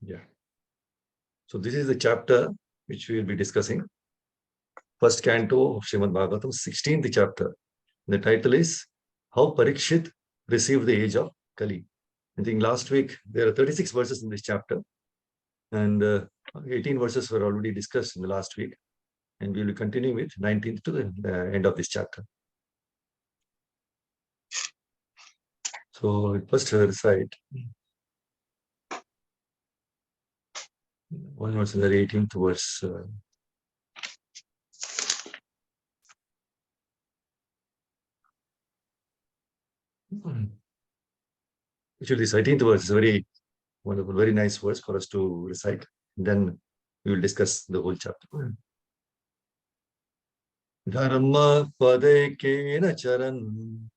Yeah. So this is the chapter which we will be discussing. First canto of Srimad Bhagavatam, 16th chapter. The title is How Parikshit Received the Age of Kali. I think last week there are 36 verses in this chapter, and 18 verses were already discussed in the last week, and we will continue with 19th to the end of this chapter. So first recite one verse in the 18th verse. Actually, this 18th verse is very wonderful, very nice verse for us to recite. Then we will discuss the whole chapter. Dharma padekena charan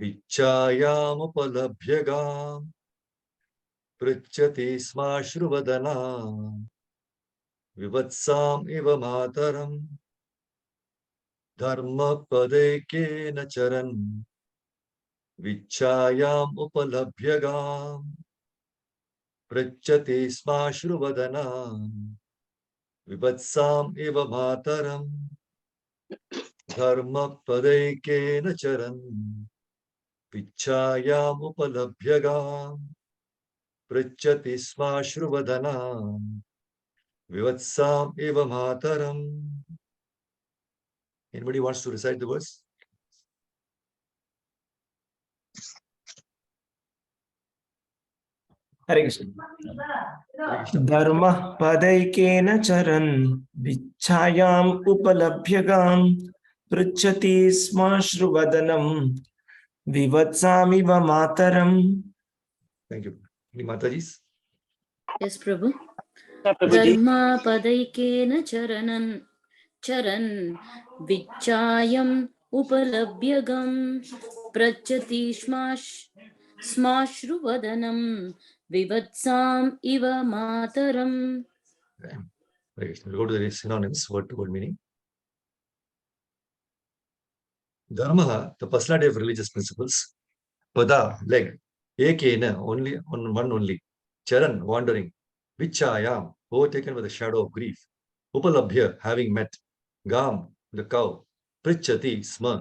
vichayam upalabhyagam pruchati smashruvadana vivatsam iva mataram. Dharma padekena charan vichayam upalabhyagam pruchati smashruvadana vivatsam iva mataram. Dharma padekena charan vichayam upalabhyagam pruchati smashruvadana vivatsam eva mataram. Anybody wants to recite the verse? Parikshit. Dharma padaikena charan vichayam upalabhyagam pruchati smashruvadhanam vivatsamiva mataram. Thank you. Any Matajis? Yes, Prabhu. Dharma padaikena charan vichayam upalabhyagam prachati smashruvadanam vivatsam iva mataram. Right. We'll go to the synonyms, word to word meaning. Dharma, the personality of religious principles. Pada, leg. Ekena, only on one only. Charan, wandering. Vichayam, overtaken by the shadow of grief. Upalabhya, having met. Gam, the cow. Prichati, sma.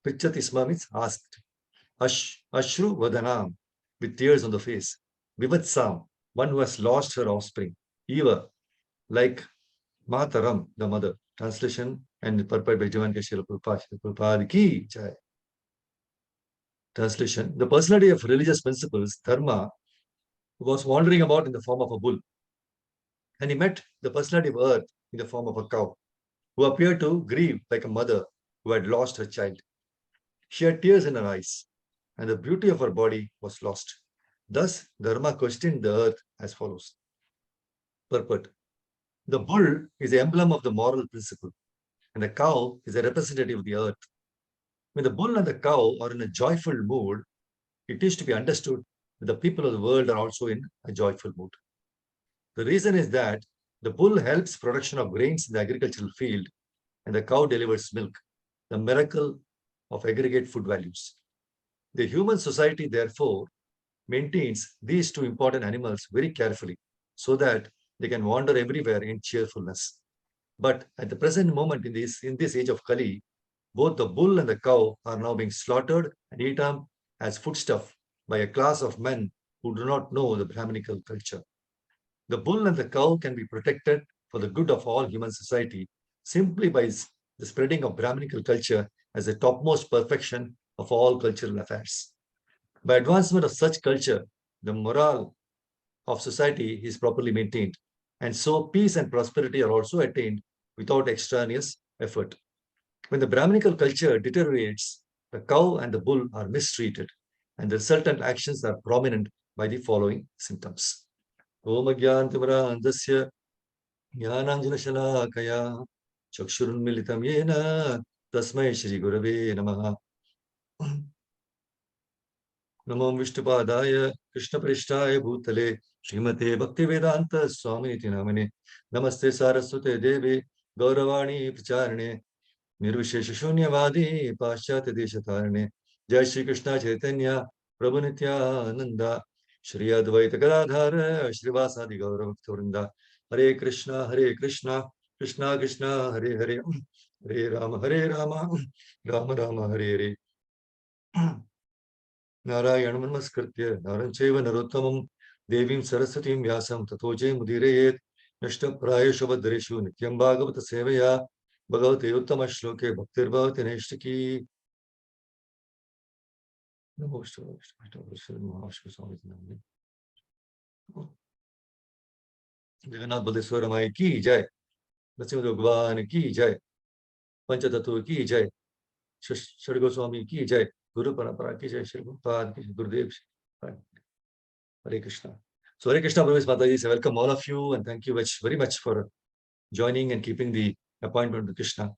Prichati, sma means asked. Ashru Vadanam, with tears on the face. Vivatsam, one who has lost her offspring. Eva, like Mataram, the mother. Translation and purport by Jivan Keshila Prabhupada ki jai. Translation: the personality of religious principles, Dharma, was wandering about in the form of a bull. And he met the personality of earth in the form of a cow, who appeared to grieve like a mother who had lost her child. She had tears in her eyes, and the beauty of her body was lost. Thus, Dharma questioned the earth as follows. Purport: the bull is the emblem of the moral principle, and the cow is a representative of the earth. When the bull and the cow are in a joyful mood, it is to be understood that the people of the world are also in a joyful mood. The reason is that the bull helps production of grains in the agricultural field, and the cow delivers milk, the miracle of aggregate food values. The human society, therefore, maintains these two important animals very carefully so that they can wander everywhere in cheerfulness. But at the present moment in this age of Kali, both the bull and the cow are now being slaughtered and eaten as foodstuff by a class of men who do not know the Brahminical culture. The bull and the cow can be protected for the good of all human society simply by the spreading of Brahminical culture as the topmost perfection of all cultural affairs. By advancement of such culture, the morale of society is properly maintained, and so peace and prosperity are also attained without extraneous effort. When the Brahminical culture deteriorates, the cow and the bull are mistreated, and the resultant actions are prominent by the following symptoms. Om Agyantimarandasya Jnananjanashalakaya Chakshurunmilitam Yena Tasmai Shri Gurave Namaha. Namo Vishnupadaya Krishna Prishtaya Bhutale Srimate Bhaktivedanta Swamiti Namane Namaste Saraswate Devi Gauravani Pracharane Nirvishesha Shunyavadi Paschatya Deshatarane Jai Shri Krishna Chaitanya Prabhu Nityananda Shri Advaita Gadadhara Shrivasadi Gaurav Bhaktivinoda. Hare Krishna, Krishna Krishna, Hare Hare, Hare Rama, Rama Rama, Hare Hare. Narayanam Namaskritya, Narancheva Narottamam, Devim Saraswatim Vyasam, Tato Mudirayet, Nashta Prayeshu Bhadreshu, Nityam Bhagavata Sevaya, Bhagavate Uttama Shloke, Bhaktir Bhavati Neshtaki. Jagannath Baldeswara Mai ki jai, Nrsimha Bhagwan ki jai, Panchatattva ki jai, Shri Goswami ki jai, Guru Parampara ki jai, Shri Prabhupada ki jai, Gurudev. Hare Krishna. So Hare Krishna, Brahmas Mataji, I welcome all of you and thank you very much for joining and keeping the appointment with Krishna.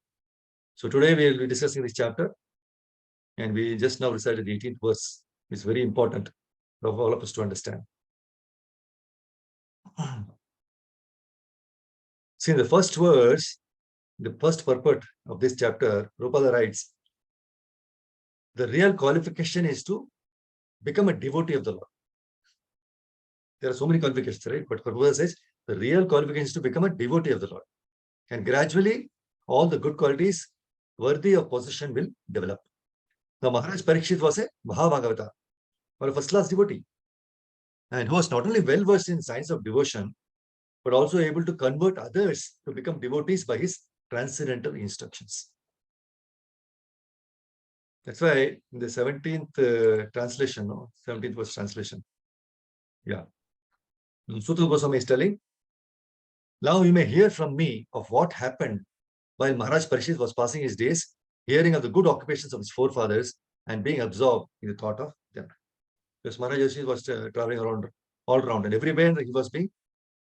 So today we will be discussing this chapter and we just now recited the 18th verse. It's very important for all of us to understand. See, in the first verse, the first purport of this chapter, Prabhupada writes, the real qualification is to become a devotee of the Lord. There are so many qualifications, right? But Prabhupada says, the real qualification is to become a devotee of the Lord. And gradually, all the good qualities worthy of possession will develop. Now, Maharaj Parikshit was a Mahabhagavata, or a first-class devotee, and who was not only well-versed in science of devotion, but also able to convert others to become devotees by his transcendental instructions. That's why in the 17th translation, 17th verse translation, Sutta Goswami is telling, now you may hear from me of what happened while Maharaj Parikshit was passing his days, hearing of the good occupations of his forefathers and being absorbed in the thought of them. Because Maharaj Parikshit was traveling around all around, and everywhere he was being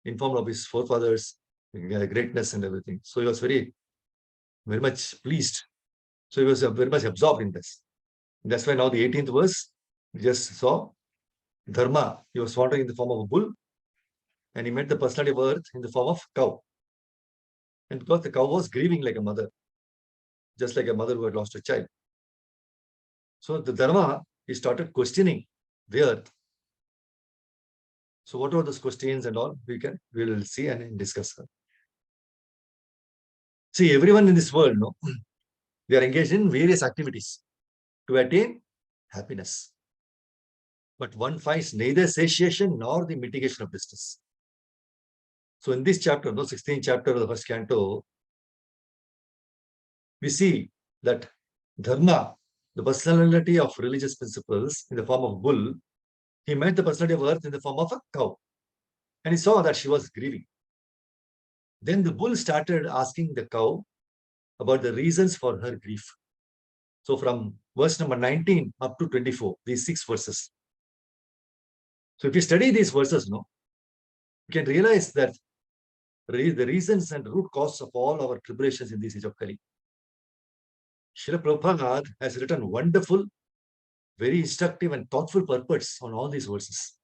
informed of his forefathers' greatness and everything. So he was very much pleased. So he was very much absorbed in this. That's why now the 18th verse, we just saw Dharma. He was wandering in the form of a bull, and he met the personality of earth in the form of cow. And because the cow was grieving like a mother, just like a mother who had lost a child. So the Dharma, he started questioning the earth. So what are those questions and all, we will see and discuss. See, everyone in this world, they are engaged in various activities to attain happiness. But one finds neither satiation nor the mitigation of distress. So in this chapter, 16th chapter of the first canto, we see that Dharma, the personality of religious principles in the form of bull, he met the personality of earth in the form of a cow. And he saw that she was grieving. Then the bull started asking the cow about the reasons for her grief. So from verse number 19 up to 24, these 6 verses. So if you study these verses, you can realize that the reasons and root cause of all our tribulations in this age of Kali. Srila Prabhupada has written wonderful, very instructive and thoughtful purports on all these verses.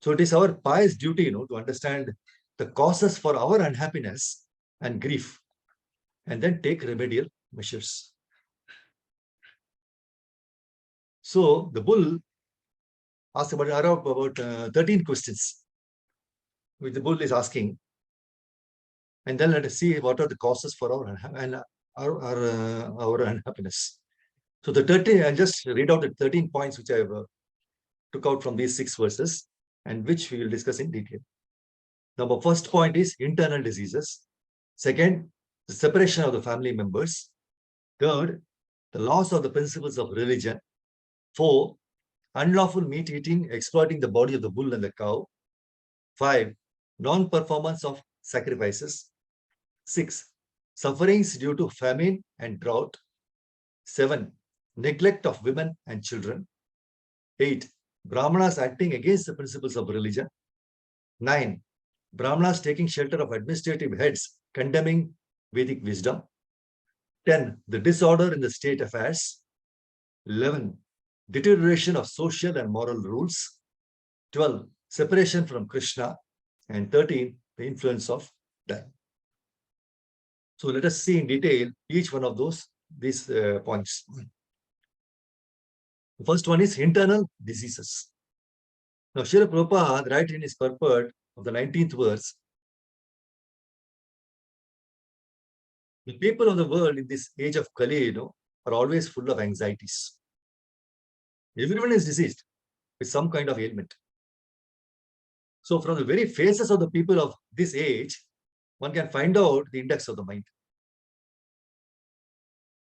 So it is our pious duty, to understand the causes for our unhappiness and grief, and then take remedial measures. So the bull asked about 13 questions, which the bull is asking, and then let us see what are the causes for our unhappiness. So the 13, I'll just read out the 13 points which I took out from these 6 verses, and which we will discuss in detail. Now, first point is internal diseases. Second, the separation of the family members. Third, the loss of the principles of religion. 4, unlawful meat eating, exploiting the body of the bull and the cow. 5, non-performance of sacrifices. 6, sufferings due to famine and drought. 7, neglect of women and children. 8, Brahmanas acting against the principles of religion. 9, Brahmanas taking shelter of administrative heads, condemning Vedic wisdom. 10, the disorder in the state affairs. 11, deterioration of social and moral rules. 12, separation from Krishna. And 13, the influence of time. So let us see in detail each one of these points. The first one is internal diseases. Now, Srila Prabhupada, right in his purport of the 19th verse, the people of the world in this age of Kali, are always full of anxieties. Everyone is diseased with some kind of ailment. So, from the very faces of the people of this age, one can find out the index of the mind.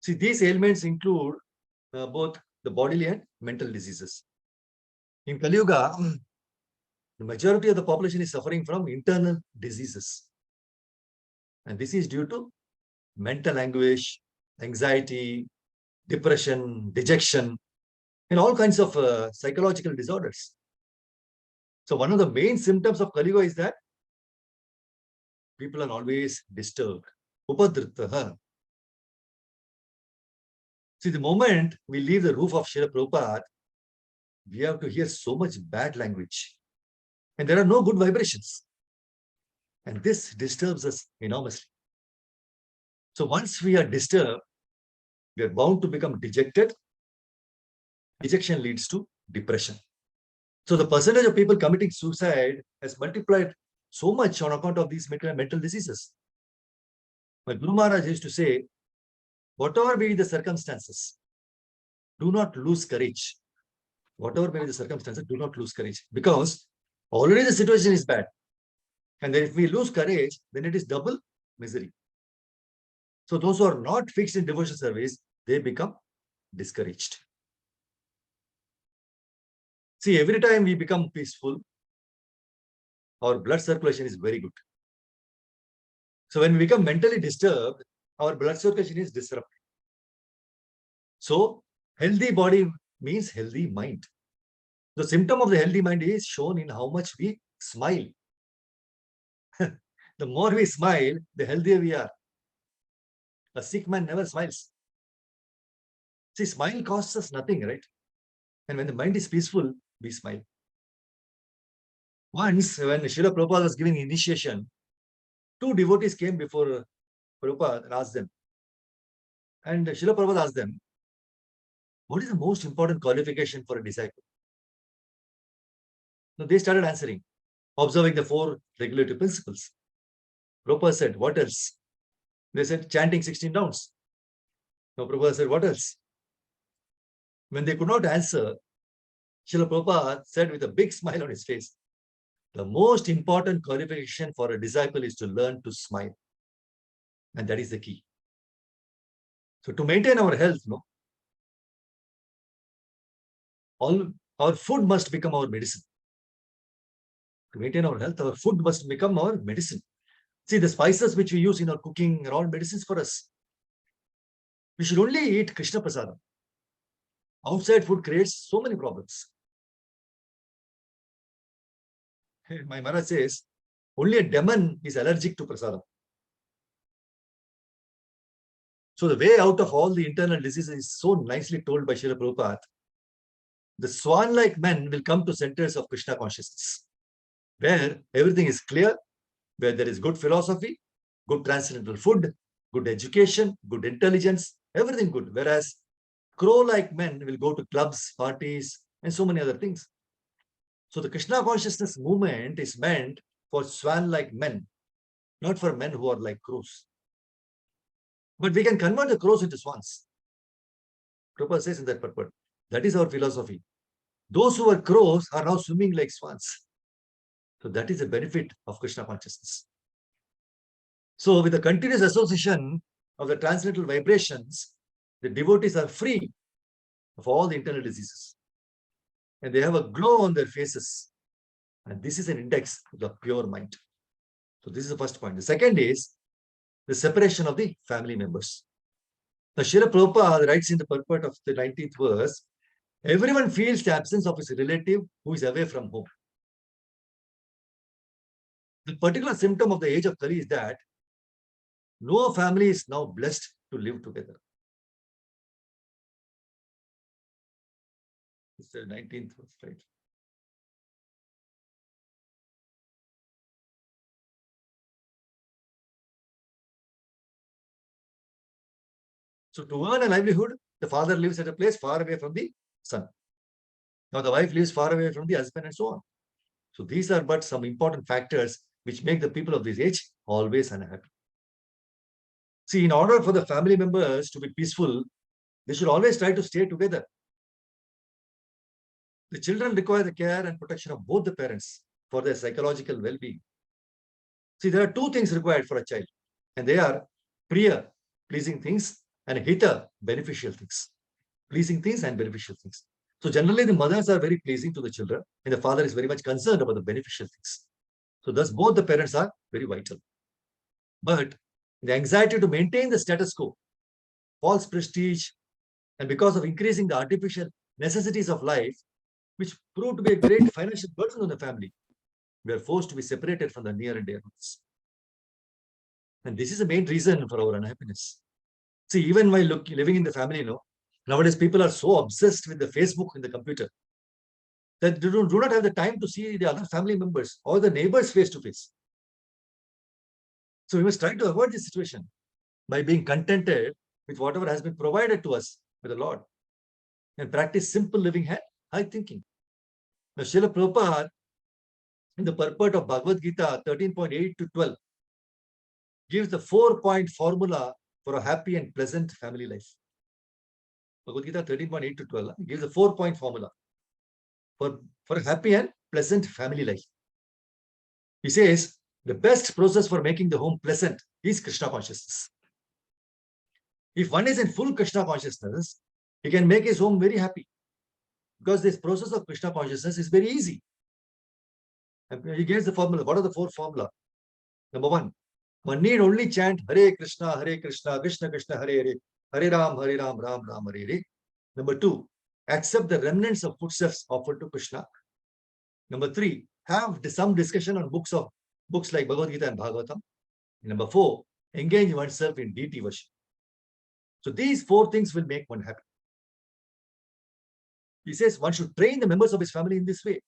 See, these ailments include both the bodily and mental diseases. In Kali Yuga, the majority of the population is suffering from internal diseases. And this is due to mental anguish, anxiety, depression, dejection, and all kinds of psychological disorders. So one of the main symptoms of Kali Yuga is that people are always disturbed. Upadritaha. See, the moment we leave the roof of Srila Prabhupada, we have to hear so much bad language. And there are no good vibrations. And this disturbs us enormously. So once we are disturbed, we are bound to become dejected. Dejection leads to depression. So the percentage of people committing suicide has multiplied so much on account of these mental diseases. My Guru Maharaj used to say, whatever may be the circumstances, do not lose courage. Whatever may be the circumstances, do not lose courage. Because already the situation is bad. And then if we lose courage, then it is double misery. So those who are not fixed in devotional service, they become discouraged. See, every time we become peaceful, our blood circulation is very good. So when we become mentally disturbed, our blood circulation is disrupted. So healthy body means healthy mind. The symptom of the healthy mind is shown in how much we smile. The more we smile, the healthier we are. A sick man never smiles. See, smile costs us nothing, right? And when the mind is peaceful, we smile. Once, when Srila Prabhupada was giving initiation, two devotees came before Prabhupada and asked them. And Srila Prabhupada asked them, what is the most important qualification for a disciple? Now they started answering, observing the 4 regulative principles. Prabhupada said, what else? They said, chanting 16 rounds. Now Prabhupada said, what else? When they could not answer, Srila Prabhupada said with a big smile on his face, the most important qualification for a disciple is to learn to smile. And that is the key. So to maintain our health, all our food must become our medicine. To maintain our health, our food must become our medicine. See, the spices which we use in our cooking are all medicines for us. We should only eat Krishna Prasadam. Outside food creates so many problems. My Maharaj says, only a demon is allergic to prasadam. So the way out of all the internal diseases is so nicely told by Srila Prabhupada. The swan-like men will come to centers of Krishna consciousness, where everything is clear, where there is good philosophy, good transcendental food, good education, good intelligence, everything good. Whereas crow-like men will go to clubs, parties, and so many other things. So the Krishna consciousness movement is meant for swan-like men, not for men who are like crows. But we can convert the crows into swans. Prabhupada says in that purport, that is our philosophy. Those who are crows are now swimming like swans. So that is the benefit of Krishna consciousness. So with the continuous association of the transcendental vibrations, the devotees are free of all the internal diseases. And they have a glow on their faces. And this is an index of the pure mind. So this is the first point. The second is the separation of the family members. Now, Srila Prabhupada writes in the purport of the 19th verse, everyone feels the absence of his relative who is away from home. The particular symptom of the age of Kali is that no family is now blessed to live together. It's the 19th verse, right? So to earn a livelihood, the father lives at a place far away from the son. Now the wife lives far away from the husband and so on. So these are but some important factors which make the people of this age always unhappy. See, in order for the family members to be peaceful, they should always try to stay together. The children require the care and protection of both the parents for their psychological well-being. See, there are two things required for a child, and they are priya, pleasing things, and hita, beneficial things. Pleasing things and beneficial things. So generally, the mothers are very pleasing to the children, and the father is very much concerned about the beneficial things. So thus, both the parents are very vital. But the anxiety to maintain the status quo, false prestige, and because of increasing the artificial necessities of life, which proved to be a great financial burden on the family, we are forced to be separated from the near and dear ones. And this is the main reason for our unhappiness. See, even while living in the family, nowadays people are so obsessed with the Facebook and the computer that they do not have the time to see the other family members or the neighbors face to face. So we must try to avoid this situation by being contented with whatever has been provided to us by the Lord and practice simple living and high thinking. Now, Srila Prabhupada, in the purport of Bhagavad Gita 13.8 to 12, gives the 4-point formula for a happy and pleasant family life. Bhagavad Gita 13.8 to 12 gives a 4-point formula for a happy and pleasant family life. He says, the best process for making the home pleasant is Krishna consciousness. If one is in full Krishna consciousness, he can make his home very happy, because this process of Krishna consciousness is very easy. And he gives the formula. What are the 4 formula? Number 1, one need only chant Hare Krishna, Krishna Krishna, Hare Hare, Hare Ram, Ram Ram, Hare Hare. Number 2, accept the remnants of footsteps offered to Krishna. Number 3, have some discussion on books like Bhagavad Gita and Bhagavatam. Number 4, engage oneself in deity worship. So these 4 things will make one happy. He says one should train the members of his family in this way.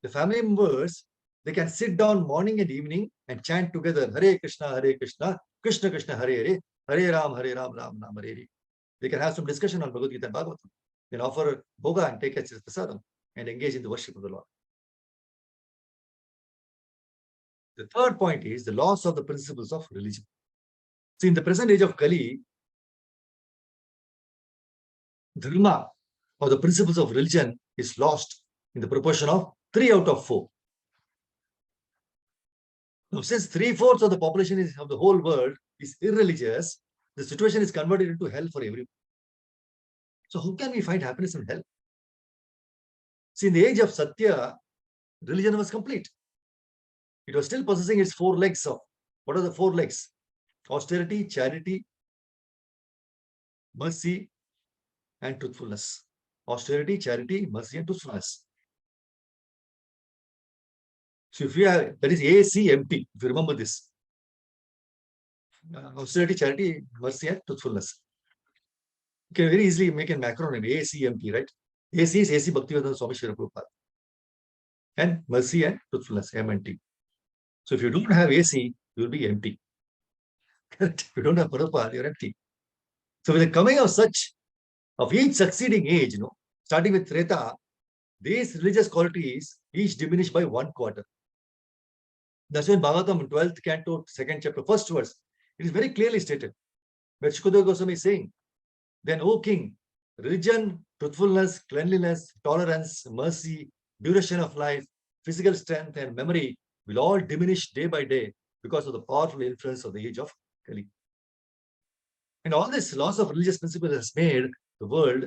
The family members, they can sit down morning and evening and chant together Hare Krishna, Krishna Krishna, Hare Hare, Hare Ram, Ram Ram, Hare Hare. They can have some discussion on Bhagavad Gita and Bhagavatam. Then offer bhoga and take a prasadam and engage in the worship of the Lord. The third point is the loss of the principles of religion. See, in the present age of Kali, dharma or the principles of religion is lost in the proportion of 3 out of 4. Now, since 3/4 of the population of the whole world is irreligious, the situation is converted into hell for everyone. So how can we find happiness in hell? See, in the age of Satya, religion was complete. It was still possessing its 4 legs of, what are the 4 legs? Austerity, charity, mercy, and truthfulness. Austerity, charity, mercy, and truthfulness. So if you have, that is ACMT, if you remember this. Austerity, charity, mercy, and truthfulness. You can very easily make an acronym, ACMT, right? AC is AC Bhaktivedanta Swami Srila Prabhupada. And mercy and truthfulness, M&T. So if you don't have AC, you will be empty. If you don't have Prabhupada, you're empty. So with the coming of each succeeding age, starting with Treta, these religious qualities each diminish by 1/4. That's why in Bhagavatam, 12th canto, 2nd chapter, 1st verse, it is very clearly stated. Where Shukadeva Goswami is saying, then, O king, religion, truthfulness, cleanliness, tolerance, mercy, duration of life, physical strength, and memory will all diminish day by day because of the powerful influence of the age of Kali. And all this loss of religious principles has made the world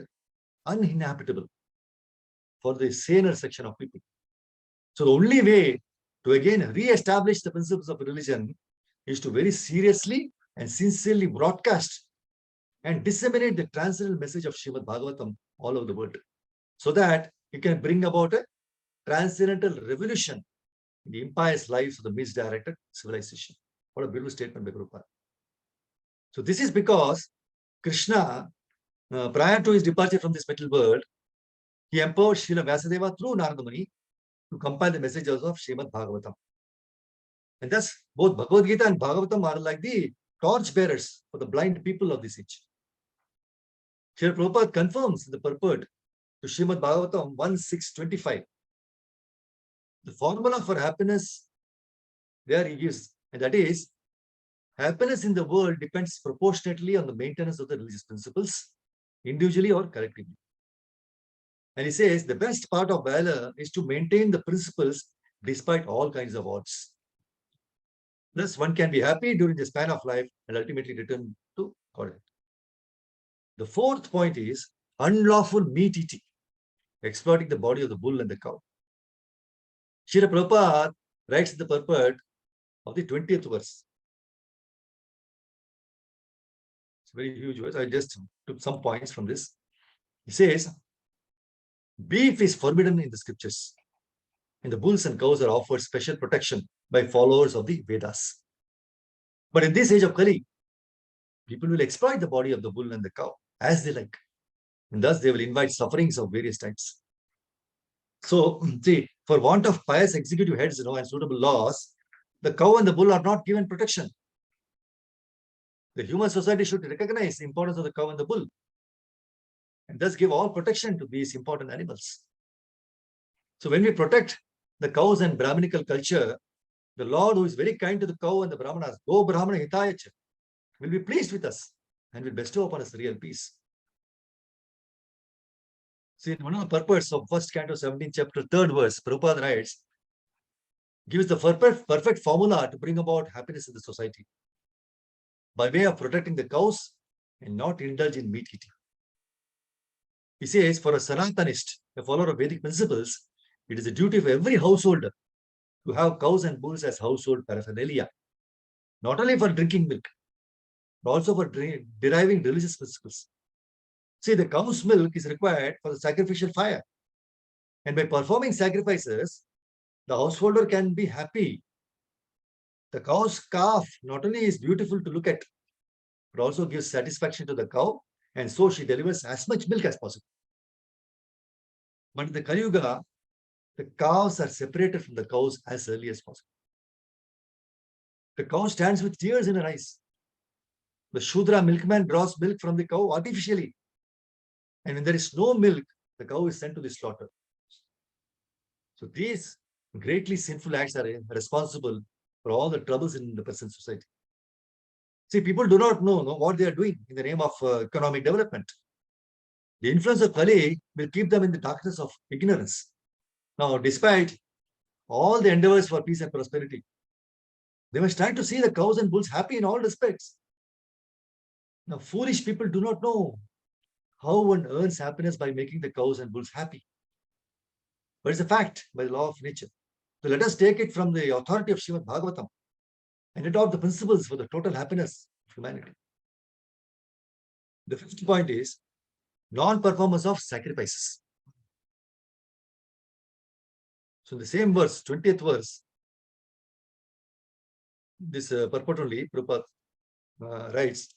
uninhabitable for the saner section of people. So the only way to again re-establish the principles of religion is to very seriously and sincerely broadcast and disseminate the transcendental message of Srimad Bhagavatam all over the world, so that it can bring about a transcendental revolution in the impious lives of the misdirected civilization. What a beautiful statement by Prabhupada. So this is because Krishna, prior to his departure from this material world, he empowered Srila Vyasadeva through Narada Muni to compile the messages of Srimad Bhagavatam. And thus, both Bhagavad Gita and Bhagavatam are like the torch bearers for the blind people of this age. Srila Prabhupada confirms the purport to Srimad Bhagavatam 1.6.25. The formula for happiness there he gives, and that is, happiness in the world depends proportionately on the maintenance of the religious principles, individually or collectively. And he says the best part of valor is to maintain the principles despite all kinds of odds. Thus, one can be happy during the span of life and ultimately return to God. The fourth point is unlawful meat eating, exploiting the body of the bull and the cow. Srila Prabhupada writes the purport of the 20th verse. It's a very huge verse. I just took some points from this. He says, beef is forbidden in the scriptures, and the bulls and cows are offered special protection by followers of the Vedas. But in this age of Kali, people will exploit the body of the bull and the cow as they like, and thus they will invite sufferings of various types. So, see, for want of pious executive heads, and suitable laws, the cow and the bull are not given protection. The human society should recognize the importance of the cow and the bull, and thus give all protection to these important animals. So when we protect the cows and Brahminical culture, the Lord, who is very kind to the cow and the Brahmanas, Go Brahmana Hitayacha, will be pleased with us and will bestow upon us real peace. See, one of the purports of 1st Canto 17th chapter 3rd verse, Prabhupada writes, gives the perfect formula to bring about happiness in the society by way of protecting the cows and not indulge in meat eating. He says, for a Sanatanist, a follower of Vedic principles, it is a duty of every householder to have cows and bulls as household paraphernalia, not only for drinking milk, but also for deriving religious principles. See, the cow's milk is required for the sacrificial fire. And by performing sacrifices, the householder can be happy. The cow's calf not only is beautiful to look at, but also gives satisfaction to the cow, and so she delivers as much milk as possible. But in the Kali Yuga, the calves are separated from the cows as early as possible. The cow stands with tears in her eyes. The Shudra milkman draws milk from the cow artificially. And when there is no milk, the cow is sent to the slaughter. So these greatly sinful acts are responsible for all the troubles in the present society. See, people do not know what they are doing in the name of economic development. The influence of Kali will keep them in the darkness of ignorance. Now, despite all the endeavors for peace and prosperity, they must try to see the cows and bulls happy in all respects. Now, foolish people do not know how one earns happiness by making the cows and bulls happy. But it's a fact by the law of nature. So let us take it from the authority of Srimad Bhagavatam and adopt the principles for the total happiness of humanity. The fifth point is non-performance of sacrifices. So in the same verse, 20th verse, this purport only, Prabhupada writes,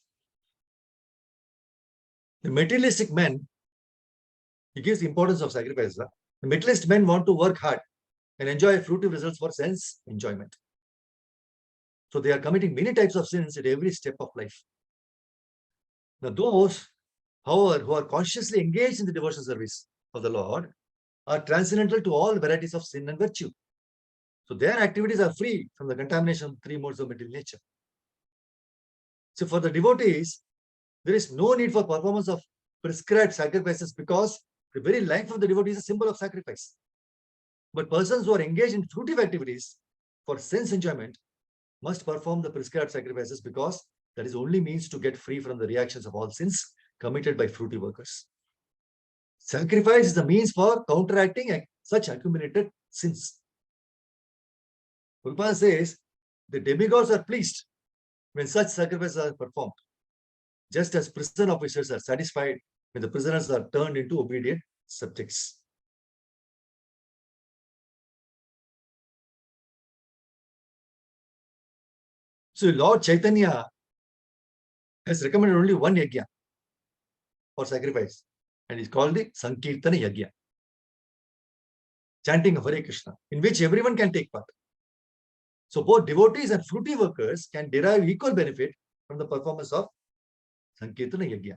the materialistic men, he gives the importance of sacrifice. The materialist men want to work hard and enjoy fruitive results for sense enjoyment. So they are committing many types of sins at every step of life. Now those, however, who are consciously engaged in the devotional service of the Lord are transcendental to all varieties of sin and virtue. So their activities are free from the contamination of three modes of material nature. So for the devotees, there is no need for performance of prescribed sacrifices because the very life of the devotee is a symbol of sacrifice. But persons who are engaged in fruitive activities for sense enjoyment must perform the prescribed sacrifices because that is only means to get free from the reactions of all sins committed by fruitive workers. Sacrifice is the means for counteracting such accumulated sins. Prabhupada says the demigods are pleased when such sacrifices are performed, just as prison officers are satisfied when the prisoners are turned into obedient subjects. So Lord Chaitanya has recommended only one yajna for sacrifice, and it's called the Sankirtana Yajna, chanting of Hare Krishna, in which everyone can take part. So both devotees and fruitive workers can derive equal benefit from the performance of Sankirtana Yajna.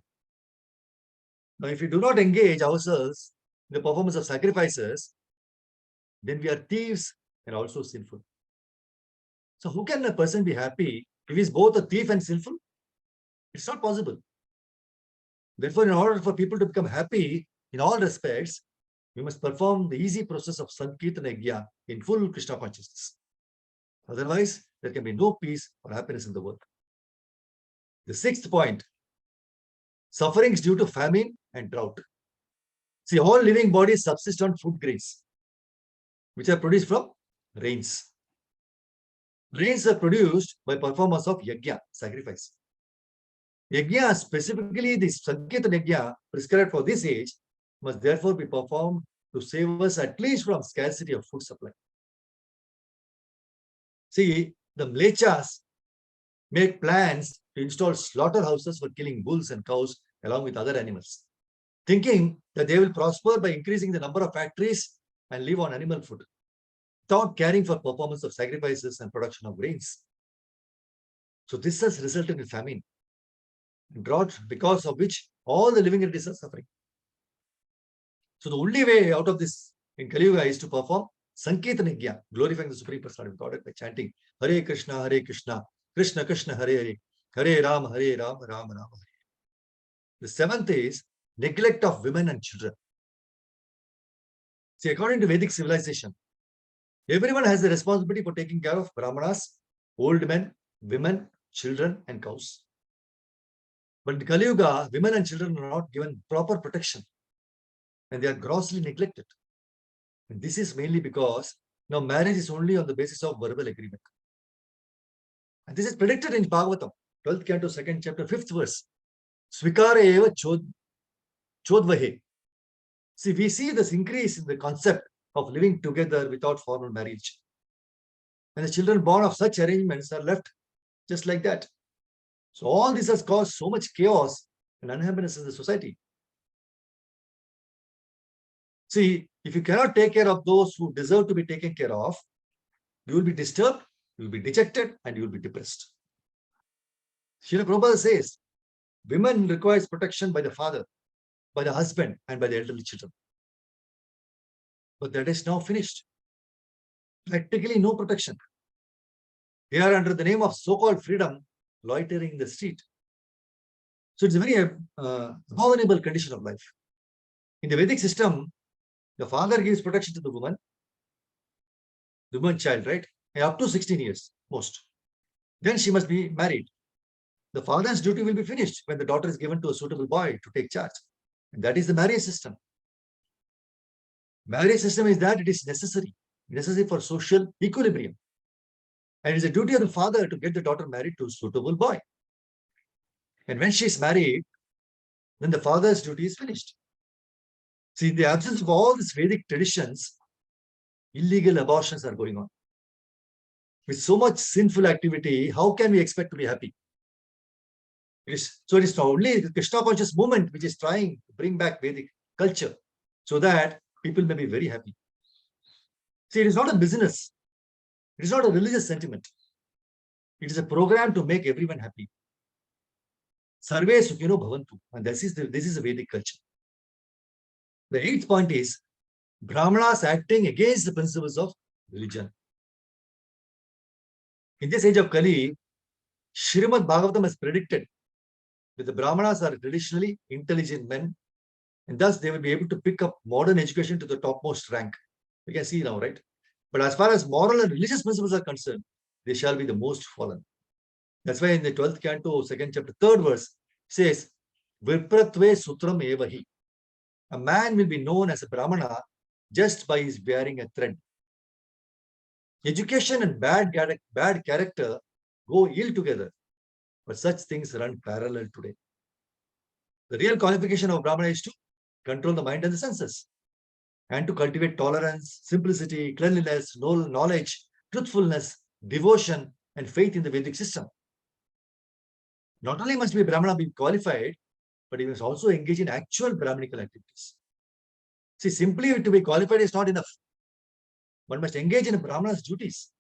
Now, if we do not engage ourselves in the performance of sacrifices, then we are thieves and also sinful. So how can a person be happy if he's both a thief and sinful? It's not possible. Therefore, in order for people to become happy in all respects, we must perform the easy process of Sankirtana Yajna in full Krishna consciousness. Otherwise, there can be no peace or happiness in the world. The sixth point, sufferings due to famine and drought. See, all living bodies subsist on food grains, which are produced from rains. Rains are produced by performance of yajna, sacrifice. Yajna, specifically the Sankirtana Yajna prescribed for this age, must therefore be performed to save us at least from scarcity of food supply. See, the Mlechas make plans to install slaughterhouses for killing bulls and cows along with other animals, thinking that they will prosper by increasing the number of factories and live on animal food, without caring for performance of sacrifices and production of grains. So this has resulted in famine and drought, because of which all the living entities are suffering. So the only way out of this in Kali Yuga is to perform Sankirtana Yajna, glorifying the Supreme Personality of Godhead by chanting Hare Krishna, Krishna Krishna, Hare Ram, Ram Ram, Hare. The seventh is neglect of women and children. See, according to Vedic civilization, everyone has the responsibility for taking care of brahmanas, old men, women, children, and cows. But in Kali Yuga, women and children are not given proper protection, and they are grossly neglected. And this is mainly because now marriage is only on the basis of verbal agreement. And this is predicted in Bhagavatam, 12th canto, 2nd chapter, 5th verse. Svikara eva chodvahe. See, we see this increase in the concept of living together without formal marriage. And the children born of such arrangements are left just like that. So all this has caused so much chaos and unhappiness in the society. See, if you cannot take care of those who deserve to be taken care of, you will be disturbed, you will be dejected, and you will be depressed. Srila Prabhupada says, women requires protection by the father, by the husband, and by the elderly children. But that is now finished. Practically no protection. They are under the name of so-called freedom, loitering in the street. So it's a very abominable condition of life. In the Vedic system, the father gives protection to the woman child, right? Up to 16 years, most. Then she must be married. The father's duty will be finished when the daughter is given to a suitable boy to take charge. And that is the marriage system. Marriage system is that it is necessary for social equilibrium. And it is a duty of the father to get the daughter married to a suitable boy. And when she is married, then the father's duty is finished. See, in the absence of all these Vedic traditions, illegal abortions are going on. With so much sinful activity, how can we expect to be happy? So it is not only the Krishna conscious movement which is trying to bring back Vedic culture so that people may be very happy. See, it is not a business. It is not a religious sentiment. It is a program to make everyone happy. Sarve Sukhino Bhavantu. And this is a Vedic culture. The eighth point is Brahmanas acting against the principles of religion. In this age of Kali, Srimad Bhagavatam has predicted that the Brahmanas are traditionally intelligent men, and thus they will be able to pick up modern education to the topmost rank. We can see now, right? But as far as moral and religious principles are concerned, they shall be the most fallen. That's why in the 12th canto, 2nd chapter, 3rd verse, says, Vipratve sutram evahi. A man will be known as a Brahmana just by his bearing a thread. Education and bad character go ill together, but such things run parallel today. The real qualification of Brahmana is to control the mind and the senses, and to cultivate tolerance, simplicity, cleanliness, knowledge, truthfulness, devotion, and faith in the Vedic system. Not only must Brahmana be qualified, but he must also engage in actual Brahminical activities. See, simply to be qualified is not enough. One must engage in a Brahmana's duties.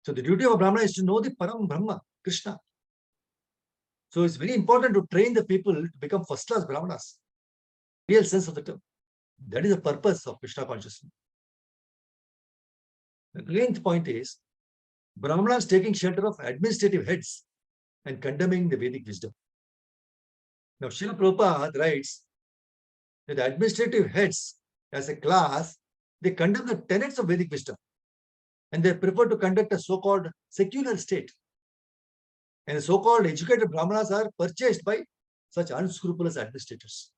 So the duty of a Brahmana is to know the Param Brahma, Krishna. So it's very important to train the people to become first-class Brahmanas. Real sense of the term. That is the purpose of Krishna consciousness. The 9th point is Brahmanas taking shelter of administrative heads and condemning the Vedic wisdom. Now, Srila Prabhupada writes that the administrative heads as a class, they condemn the tenets of Vedic wisdom and they prefer to conduct a so-called secular state. And the so-called educated Brahmanas are purchased by such unscrupulous administrators.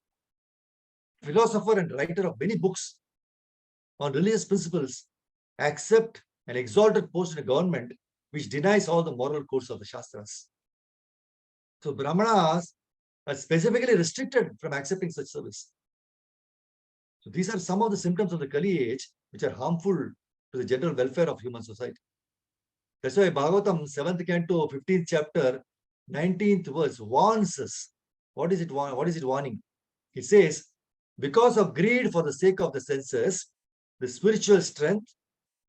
Philosopher and writer of many books on religious principles accept an exalted post in a government which denies all the moral codes of the Shastras. So Brahmanas are specifically restricted from accepting such service. So these are some of the symptoms of the Kali age which are harmful to the general welfare of human society. That's why Bhagavatam 7th canto, 15th chapter, 19th verse warns us. What is it warning? It says, because of greed for the sake of the senses, the spiritual strength,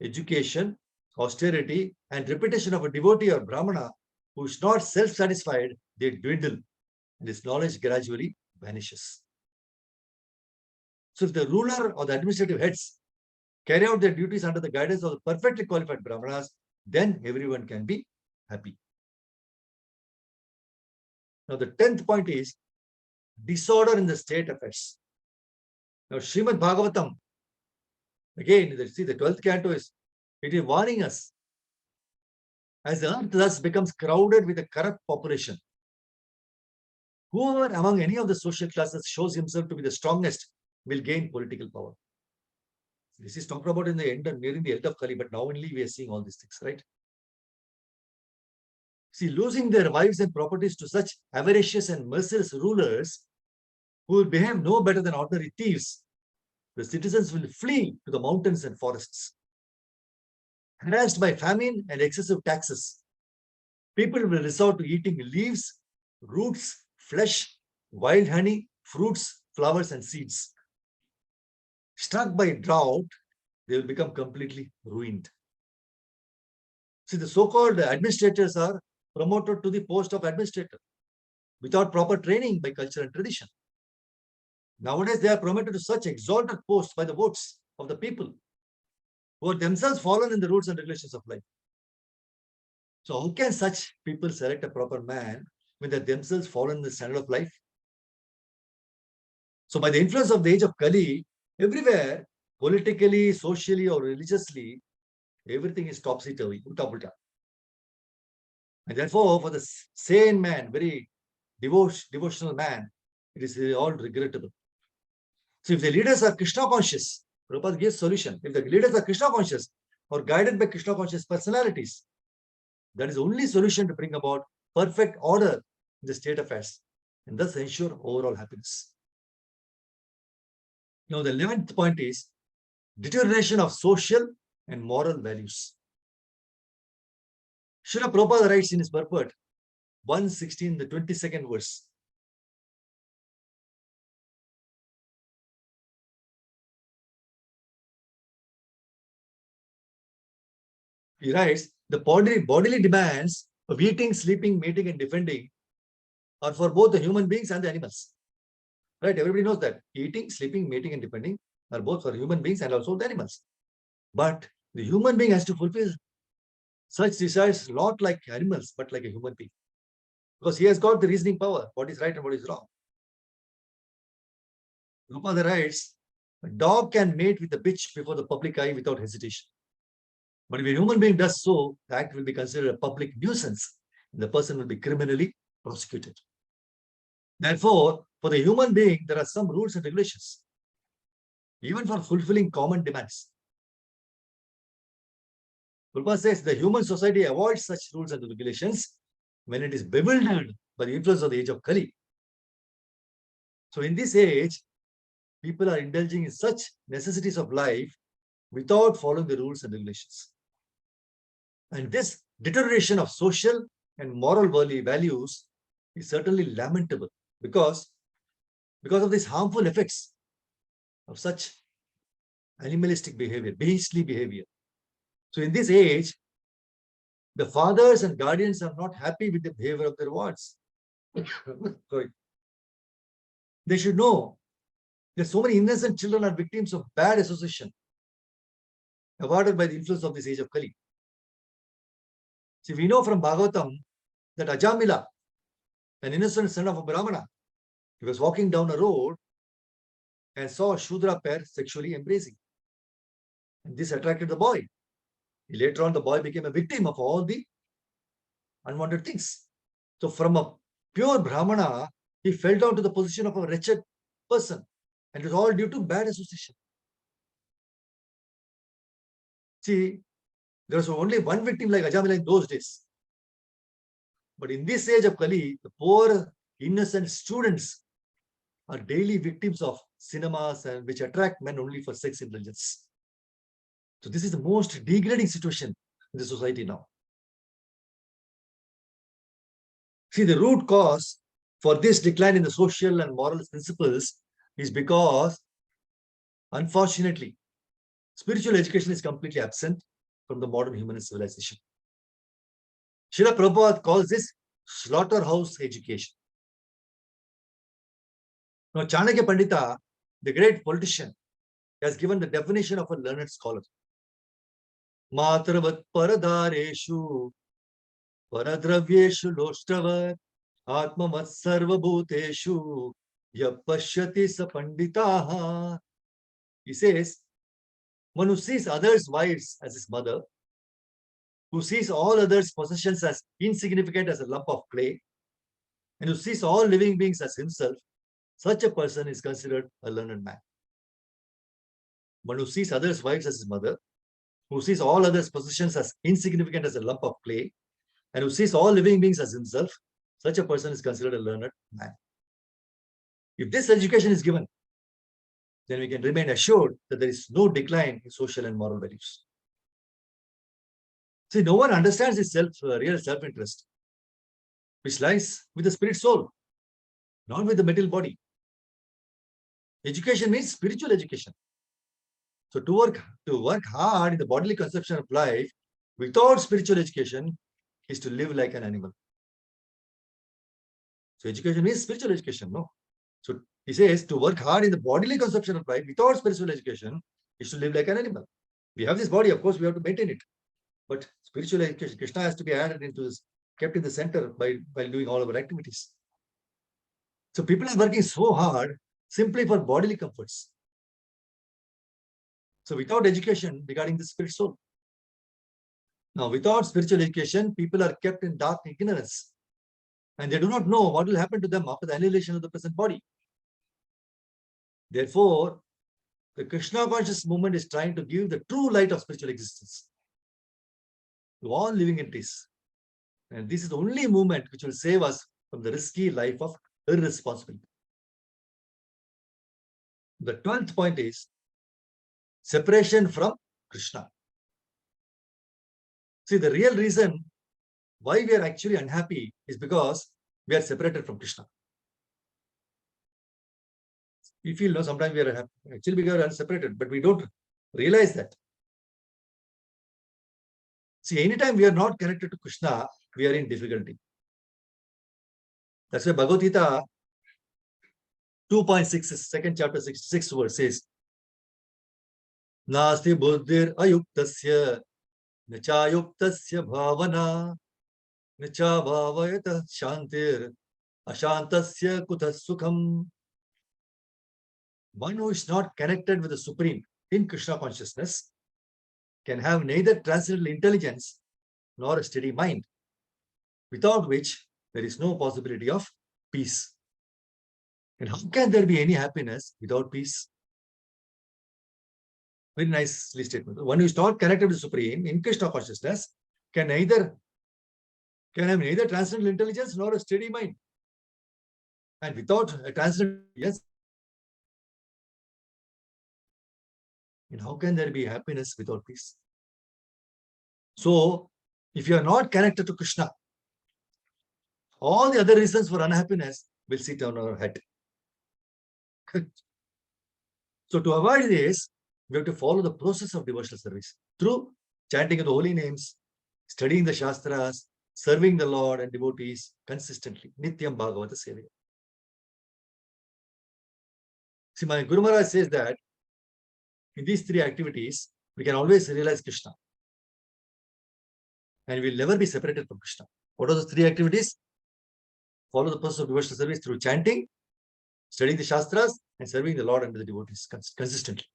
education, austerity, and reputation of a devotee or Brahmana who is not self-satisfied, they dwindle, and his knowledge gradually vanishes. So if the ruler or the administrative heads carry out their duties under the guidance of the perfectly qualified Brahmanas, then everyone can be happy. Now the 10th point is disorder in the state affairs. Now Srimad Bhagavatam, again, see the 12th canto is warning us. As the earth thus becomes crowded with a corrupt population, whoever among any of the social classes shows himself to be the strongest will gain political power. This is talked about in the end and nearing the end of Kali, but now only we are seeing all these things, right? See, losing their wives and properties to such avaricious and merciless rulers who will behave no better than ordinary thieves, the citizens will flee to the mountains and forests. Harassed by famine and excessive taxes, people will resort to eating leaves, roots, flesh, wild honey, fruits, flowers, and seeds. Struck by drought, they will become completely ruined. See, the so-called administrators are promoted to the post of administrator without proper training by culture and tradition. Nowadays, they are promoted to such exalted posts by the votes of the people who are themselves fallen in the rules and regulations of life. So how can such people select a proper man when they themselves fallen in the standard of life? So by the influence of the age of Kali, everywhere, politically, socially, or religiously, everything is topsy-turvy, uta-pulta. And therefore, for the sane man, very devotional man, it is all regrettable. So if the leaders are Krishna conscious, Prabhupada gives solution. If the leaders are Krishna conscious or guided by Krishna conscious personalities, that is the only solution to bring about perfect order in the state affairs and thus ensure overall happiness. Now, the 11th point is deterioration of social and moral values. Srila Prabhupada writes in his purport, 116, the 22nd verse. He writes, the bodily demands of eating, sleeping, mating, and defending are for both the human beings and the animals. Right? Everybody knows that eating, sleeping, mating, and defending are both for human beings and also the animals. But the human being has to fulfill such desires not like animals, but like a human being. Because he has got the reasoning power, what is right and what is wrong. Prabhupada writes, a dog can mate with a bitch before the public eye without hesitation. But if a human being does so, the act will be considered a public nuisance. And the person will be criminally prosecuted. Therefore, for the human being, there are some rules and regulations, even for fulfilling common demands. Prabhupada says the human society avoids such rules and regulations when it is bewildered by the influence of the age of Kali. So in this age, people are indulging in such necessities of life without following the rules and regulations. And this deterioration of social and moral values is certainly lamentable because of these harmful effects of such animalistic behavior, beastly behavior. So in this age, the fathers and guardians are not happy with the behavior of their wards. Sorry. They should know that so many innocent children are victims of bad association. avoided by the influence of this age of Kali. See, we know from Bhagavatam that Ajamila, an innocent son of a Brahmana, he was walking down a road and saw a Shudra pair sexually embracing. And this attracted the boy. Later on, the boy became a victim of all the unwanted things. So from a pure Brahmana, he fell down to the position of a wretched person. And it was all due to bad association. See, there was only one victim like Ajamila in those days. But in this age of Kali, the poor, innocent students are daily victims of cinemas and which attract men only for sex indulgence. So this is the most degrading situation in the society now. See, the root cause for this decline in the social and moral principles is because, unfortunately, spiritual education is completely absent from the modern human civilization. Srila Prabhupada calls this slaughterhouse education. Now, Chanakya Pandita, the great politician, has given the definition of a learned scholar. Matravat paradareshu paradravyeshu loshtavat atmavat sarvabhuteshu yapashyati sa panditaha. He says, one who sees others' wives as his mother, who sees all others' possessions as insignificant as a lump of clay, and who sees all living beings as himself, such a person is considered a learned man. One who sees others' wives as his mother, who sees all others' possessions as insignificant as a lump of clay, and who sees all living beings as himself, such a person is considered a learned man. If this education is given, then we can remain assured that there is no decline in social and moral values. See, no one understands his real self-interest, which lies with the spirit soul, not with the material body. Education means spiritual education. So to work hard in the bodily conception of life without spiritual education is to live like an animal. So education means spiritual education, no? So he says to work hard in the bodily conception of life without spiritual education is to live like an animal. We have this body, of course, we have to maintain it. But spiritual education, Krishna has to be added into this, kept in the center by doing all of our activities. So people are working so hard simply for bodily comforts. So without education regarding the spirit soul. Now, without spiritual education, people are kept in dark ignorance. And they do not know what will happen to them after the annihilation of the present body. Therefore, the Krishna conscious movement is trying to give the true light of spiritual existence to all living entities. And this is the only movement which will save us from the risky life of irresponsibility. The 12th point is separation from Krishna. See, the real reason why we are actually unhappy is because we are separated from Krishna. We feel, no, sometimes we are happy. Actually, we are separated, but we don't realize that. See, anytime we are not connected to Krishna, we are in difficulty. That's why Bhagavad Gita 2.6, second chapter, 66 verse says, Nasti buddhir ayuktasya nachayuktasya bhavana nacha bhavayata shantir ashantasya kutas sukham. One who is not connected with the Supreme in Krishna consciousness can have neither transcendental intelligence nor a steady mind, without which there is no possibility of peace. And how can there be any happiness without peace? Very nicely statement. One who is not connected with the Supreme in Krishna consciousness can have neither transcendental intelligence nor a steady mind. And without a transcendental intelligence, and how can there be happiness without peace? So, if you are not connected to Krishna, all the other reasons for unhappiness will sit on our head. So, to avoid this, we have to follow the process of devotional service through chanting of the holy names, studying the Shastras, serving the Lord and devotees consistently. Nityam Bhagavata Sevaya. See, my Guru Maharaj says that in these three activities, we can always realize Krishna. And we will never be separated from Krishna. What are the three activities? Follow the process of devotional service through chanting, studying the Shastras, and serving the Lord and the devotees consistently.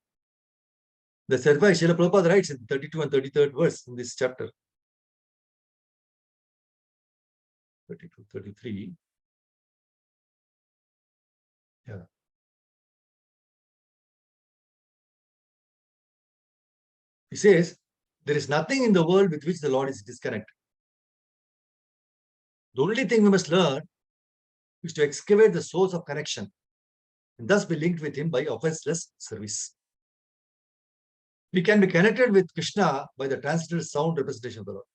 That's why Srila Prabhupada writes in 32 and 33rd verse in this chapter. 32, 33. Yeah. He says, there is nothing in the world with which the Lord is disconnected. The only thing we must learn is to excavate the source of connection and thus be linked with him by offenseless service. We can be connected with Krishna by the transcendental sound representation of the Lord.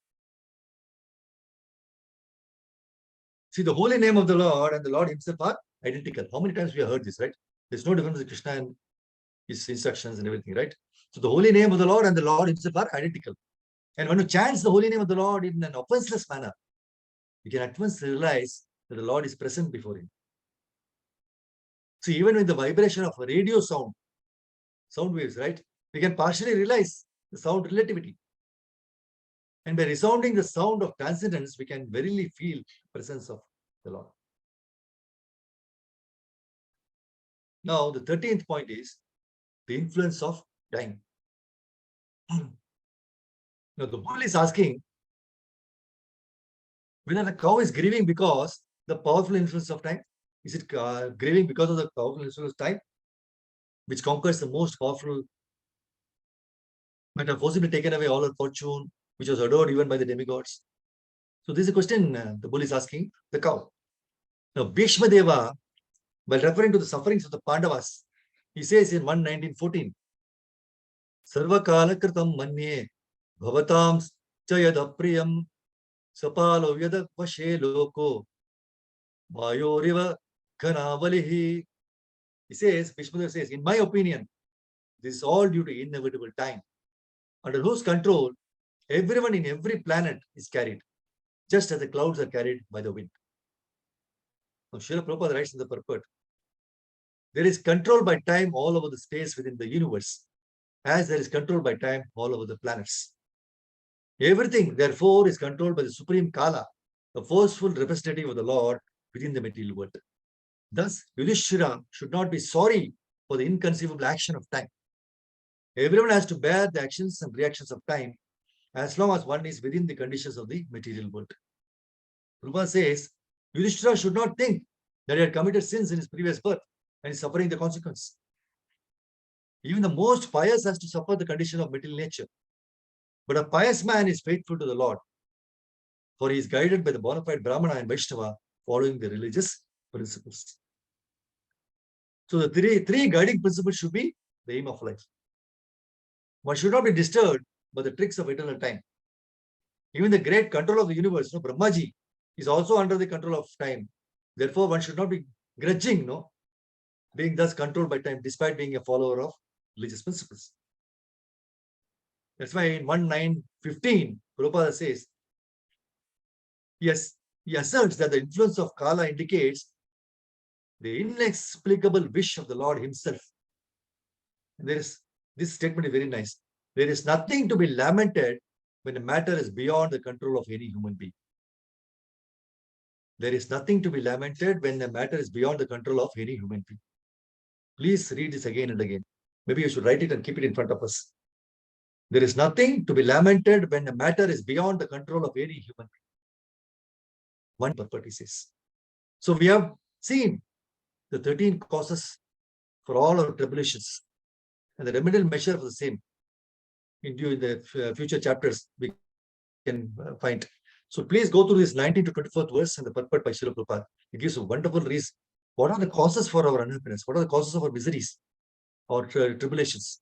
See, the holy name of the Lord and the Lord himself are identical. How many times we have heard this, right? There's no difference with Krishna and his instructions and everything, right? So the holy name of the Lord and the Lord himself are identical. And when you chant the holy name of the Lord in an offenseless manner, you can at once realize that the Lord is present before him. So even with the vibration of a radio sound waves, right? We can partially realize the sound relativity. And by resounding the sound of transcendence, we can verily feel the presence of the Lord. Now, the 13th point is the influence of time. Now, the bull is asking whether the cow is grieving because the powerful influence of time. Is it grieving because of the powerful influence of time, which conquers the most powerful, might have forcibly taken away all her fortune, which was adored even by the demigods? So this is a question the bull is asking the cow. Now, Bhishma Deva, while referring to the sufferings of the Pandavas, he says in 1:19-14, Sarvakala kritam manye bhavatam chayad apriyam sapalo yada vashe loko mayoriva ghanavalihi. He says, Bhishma Deva says, in my opinion, this is all due to inevitable time, under whose control everyone in every planet is carried, just as the clouds are carried by the wind. Now, Srila Prabhupada writes in the purport, there is control by time all over the space within the universe, as there is control by time all over the planets. Everything, therefore, is controlled by the supreme Kala, the forceful representative of the Lord within the material world. Thus, Yudhishthira should not be sorry for the inconceivable action of time. Everyone has to bear the actions and reactions of time as long as one is within the conditions of the material world. Prabhupada says, Yudhishthira should not think that he had committed sins in his previous birth and is suffering the consequence. Even the most pious has to suffer the condition of material nature. But a pious man is faithful to the Lord, for he is guided by the bona fide Brahmana and Vaishnava following the religious principles. So the three guiding principles should be the aim of life. One should not be disturbed by the tricks of eternal time. Even the great control of the universe, Brahmaji, is also under the control of time. Therefore, one should not be grudging, being thus controlled by time, despite being a follower of religious principles. That's why in 1:9-15, Prabhupada says, yes, he asserts that the influence of Kala indicates the inexplicable wish of the Lord himself. And this statement is very nice. There is nothing to be lamented when a matter is beyond the control of any human being. There is nothing to be lamented when the matter is beyond the control of any human being. Please read this again and again. Maybe you should write it and keep it in front of us. There is nothing to be lamented when the matter is beyond the control of any human being. One purport, he says. So we have seen the 13 causes for all our tribulations and the remedial measure for the same. In the future chapters, we can find. So please go through this 19-24th verse and the purport by Srila Prabhupada. It gives a wonderful reason. What are the causes for our unhappiness? What are the causes of our miseries or tribulations?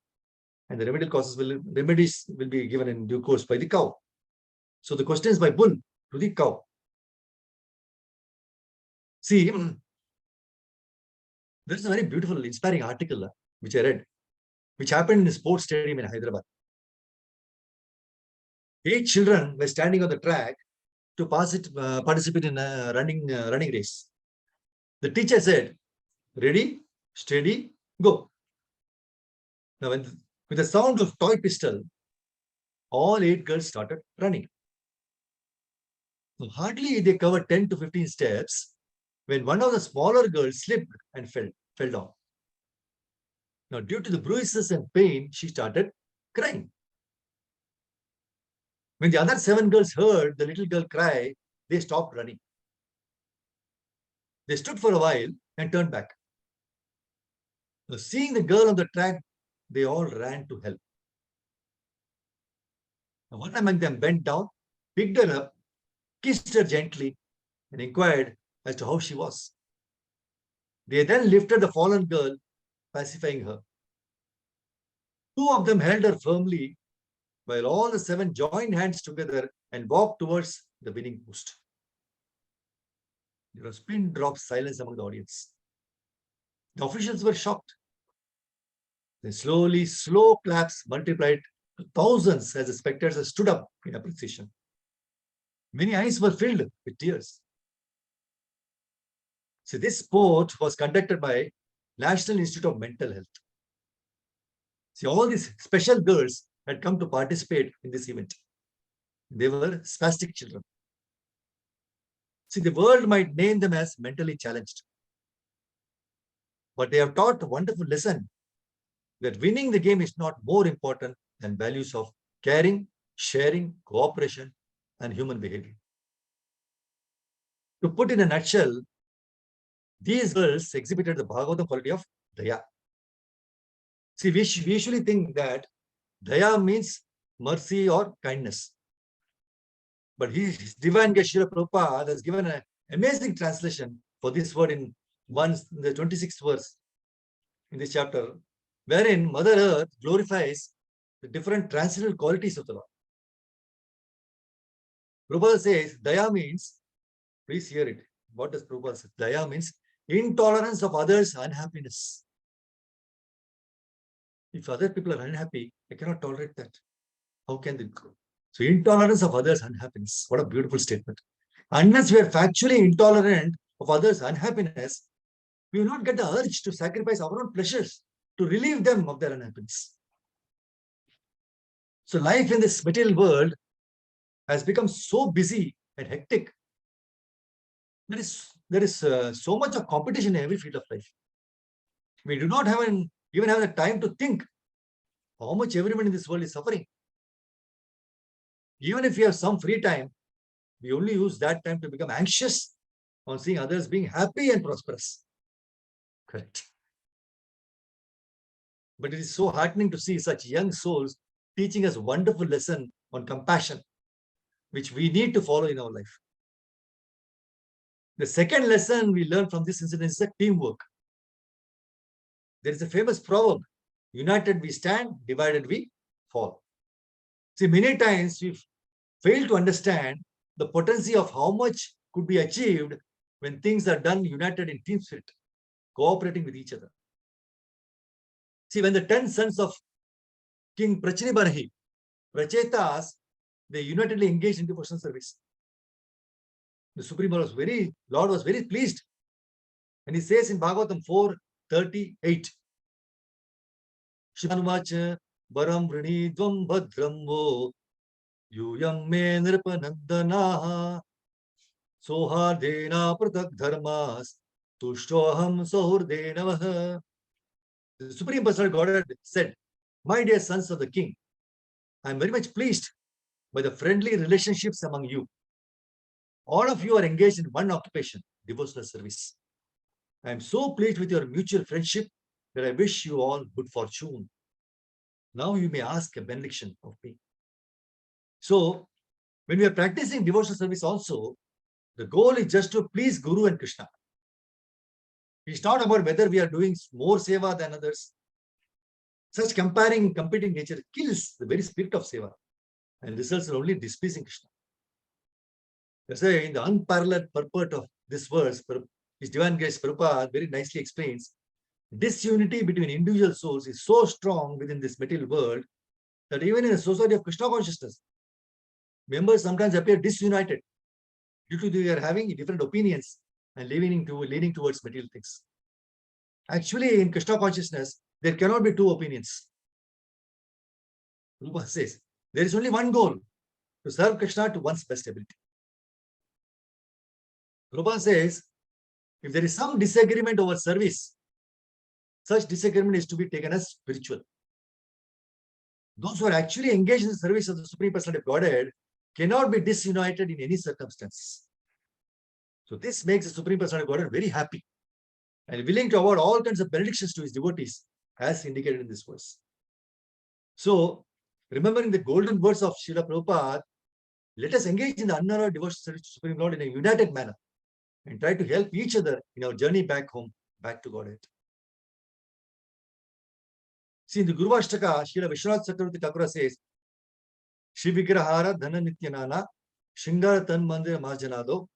And the remedies will be given in due course by the cow. So the question is by bull to the cow. See, there is a very beautiful, inspiring article which I read, which happened in a sports stadium in Hyderabad. 8 children were standing on the track to participate in a running race. The teacher said, ready, steady, go. Now, with the sound of toy pistol, all 8 girls started running. So hardly they covered 10 to 15 steps when one of the smaller girls slipped and fell down. Now, due to the bruises and pain, she started crying. When the other 7 girls heard the little girl cry, they stopped running. They stood for a while and turned back. Now, seeing the girl on the track, they all ran to help. Now, one among them bent down, picked her up, kissed her gently, and inquired as to how she was. They then lifted the fallen girl, pacifying her. 2 of them held her firmly, while all the 7 joined hands together and walked towards the winning post. There was pin drop silence among the audience. The officials were shocked. Then slowly, slow claps multiplied to thousands as the spectators stood up in appreciation. Many eyes were filled with tears. So this sport was conducted by National Institute of Mental Health. See, all these special girls had come to participate in this event. They were spastic children. See, the world might name them as mentally challenged. But they have taught a wonderful lesson that winning the game is not more important than values of caring, sharing, cooperation, and human behavior. To put in a nutshell, these girls exhibited the Bhagavatam quality of Daya. See, we usually think that Daya means mercy or kindness. But his Divine Grace Srila Prabhupada has given an amazing translation for this word in the 26th verse in this chapter, wherein Mother Earth glorifies the different transcendental qualities of the Lord. Prabhupada says, Daya means, please hear it. What does Prabhupada say? Daya means intolerance of others' unhappiness. If other people are unhappy, I cannot tolerate that. How can they grow? So intolerance of others' unhappiness. What a beautiful statement. Unless we are factually intolerant of others' unhappiness, we will not get the urge to sacrifice our own pleasures to relieve them of their unhappiness. So life in this material world has become so busy and hectic. There is so much of competition in every field of life. We do not even have the time to think how much everyone in this world is suffering. Even if we have some free time, we only use that time to become anxious on seeing others being happy and prosperous. Correct. But it is so heartening to see such young souls teaching us a wonderful lesson on compassion, which we need to follow in our life. The second lesson we learn from this incident is teamwork. There is a famous proverb, united we stand, divided we fall. See, many times we fail to understand the potency of how much could be achieved when things are done united in team spirit, cooperating with each other. See, when the 10 sons of King Prachinibarahi, Prachetas, they unitedly engaged in devotional service. The Supreme Lord was very pleased. And he says in Bhagavatam 4:38, Shivanuvacha Baram Vrinidvam Bhadramvo Yuyam Me Nirpanandanaha Sohardena Pratak Dharmas Tushtoham Sohurdenavaha. The Supreme Personality of Godhead said, my dear sons of the king, I am very much pleased by the friendly relationships among you. All of you are engaged in one occupation, devotional service. I am so pleased with your mutual friendship that I wish you all good fortune. Now you may ask a benediction of me. So, when we are practicing devotional service also, the goal is just to please Guru and Krishna. It's not about whether we are doing more seva than others. Such comparing, competing nature kills the very spirit of seva and results in only displeasing Krishna. That's why in the unparalleled purport of this verse, His Divine Grace Prabhupada very nicely explains, disunity between individual souls is so strong within this material world that even in a society of Krishna consciousness, members sometimes appear disunited due to they are having different opinions and leaning towards material things. Actually, in Krishna consciousness, there cannot be two opinions. Prabhupada says, There is only one goal, to serve Krishna to one's best ability. Prabhupada says, if there is some disagreement over service, such disagreement is to be taken as spiritual. Those who are actually engaged in the service of the Supreme Personality of Godhead cannot be disunited in any circumstances. So this makes the Supreme Personality of Godhead very happy and willing to award all kinds of benedictions to his devotees, as indicated in this verse. So, remembering the golden words of Srila Prabhupada, let us engage in the unalloyed devotional service to Supreme Lord in a united manner and try to help each other in our journey back home, back to Godhead. See, in the Guru Ashtaka, Srila Vishwanath Chakravarti Thakura says, Shri Vigrahara Dhana Nityanana Shingara Tan Mandir Marjanado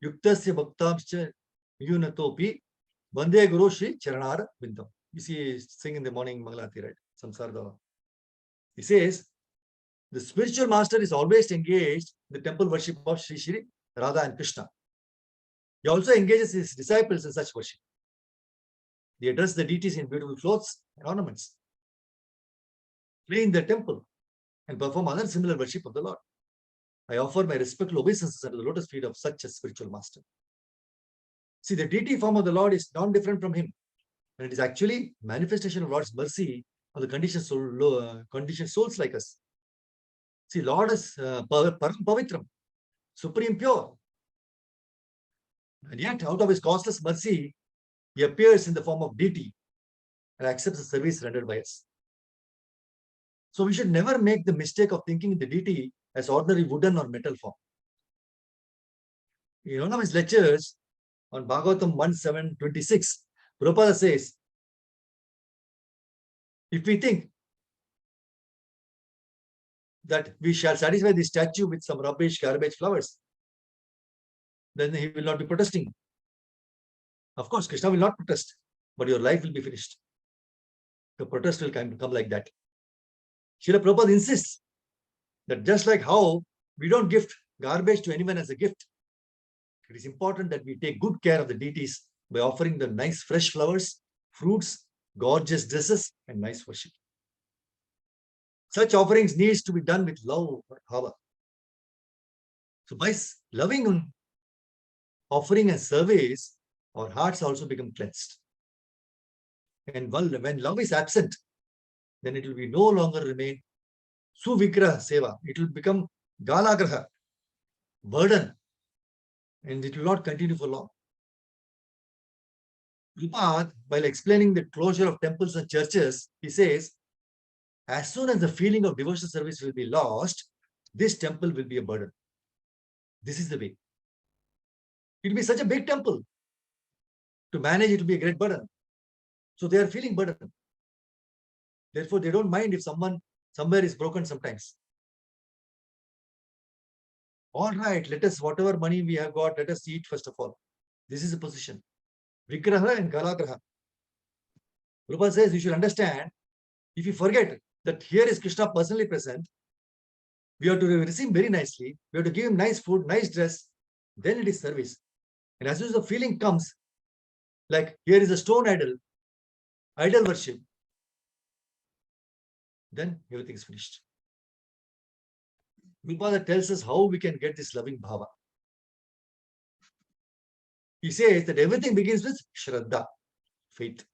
Yuktasya Bhaktamscha Yunatopi Vande Guru Shri Charanara Vindam. You see, sing in the morning Mangalati, right? Samsara. He says, the spiritual master is always engaged in the temple worship of Sri Shri Radha and Krishna. He also engages his disciples in such worship. They address the deities in beautiful clothes and ornaments, play in the temple, and perform other similar worship of the Lord. I offer my respectful obeisances under the lotus feet of such a spiritual master. See, the deity form of the Lord is non-different from him, and it is actually manifestation of Lord's mercy on the conditioned souls like us. See, Lord is Param Pavitram, supreme pure. And yet, out of his causeless mercy, he appears in the form of deity and accepts the service rendered by us. So we should never make the mistake of thinking the deity as ordinary wooden or metal form. In one of his lectures on Bhagavatam 1.7.26, Prabhupada says, if we think that we shall satisfy the statue with some rubbish, garbage, flowers, then he will not be protesting. Of course, Krishna will not protest, but your life will be finished. The protest will come like that. Srila Prabhupada insists that just like how we don't gift garbage to anyone as a gift, it is important that we take good care of the deities by offering them nice fresh flowers, fruits, gorgeous dresses, and nice worship. Such offerings needs to be done with love or bhava. So by loving offering and service, our hearts also become cleansed. And when love is absent, then it will be no longer remain suvigraha seva. It will become galagraha, burden, and it will not continue for long. Prabhupada, while explaining the closure of temples and churches, he says, as soon as the feeling of devotional service will be lost, this temple will be a burden. This is the way. It will be such a big temple. To manage it will be a great burden. So they are feeling burden. Therefore, they don't mind if someone somewhere is broken sometimes. All right, let us, whatever money we have got, let us eat first of all. This is the position. Vigraha and Galagraha. Prabhupada says you should understand, if you forget that here is Krishna personally present, we have to receive very nicely, we have to give him nice food, nice dress, then it is service. And as soon as the feeling comes, like here is a stone idol worship, then everything is finished. Prabhupada tells us how we can get this loving bhava. He says that everything begins with Shraddha, faith.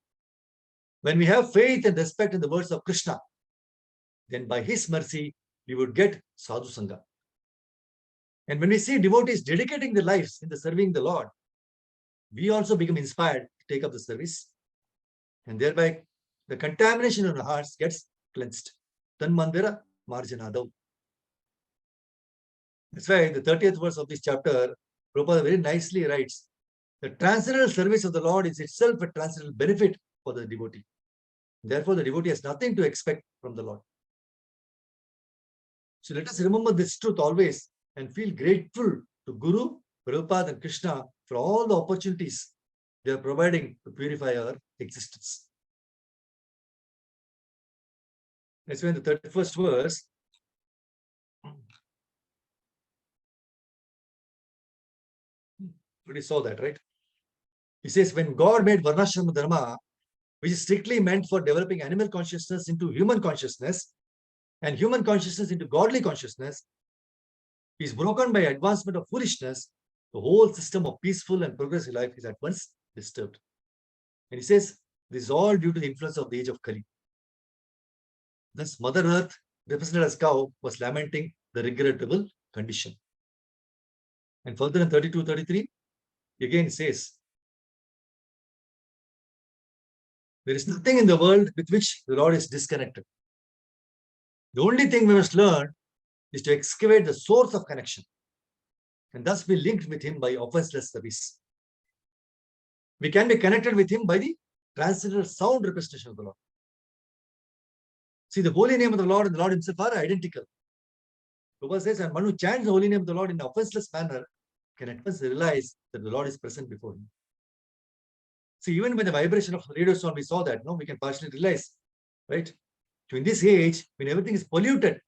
When we have faith and respect in the words of Krishna, then by his mercy, we would get sadhu sangha. And when we see devotees dedicating their lives in the serving the Lord, we also become inspired to take up the service. And thereby, the contamination in our hearts gets cleansed. Tan mandira marjanadav. That's why the 30th verse of this chapter, Prabhupada very nicely writes, the transcendental service of the Lord is itself a transcendental benefit for the devotee. Therefore, the devotee has nothing to expect from the Lord. So let us remember this truth always and feel grateful to Guru, Prabhupada and Krishna for all the opportunities they are providing to purify our existence. That's why in the 31st verse, already saw that, right? He says, when God made Varnashrama Dharma, which is strictly meant for developing animal consciousness into human consciousness, and human consciousness into godly consciousness is broken by advancement of foolishness, the whole system of peaceful and progressive life is at once disturbed. And he says, this is all due to the influence of the age of Kali. Thus, Mother Earth, represented as cow, was lamenting the regrettable condition. And further in 32-33, again he says, there is nothing in the world with which the Lord is disconnected. The only thing we must learn is to excavate the source of connection and thus be linked with him by offenseless service. We can be connected with him by the transcendental sound representation of the Lord. See, the holy name of the Lord and the Lord himself are identical. Prabhupada says, and one who chants the holy name of the Lord in an offenseless manner can at once realize that the Lord is present before him. See, even with the vibration of radio sound, we saw that, no, we can partially realize, right? So in this age, when everything is polluted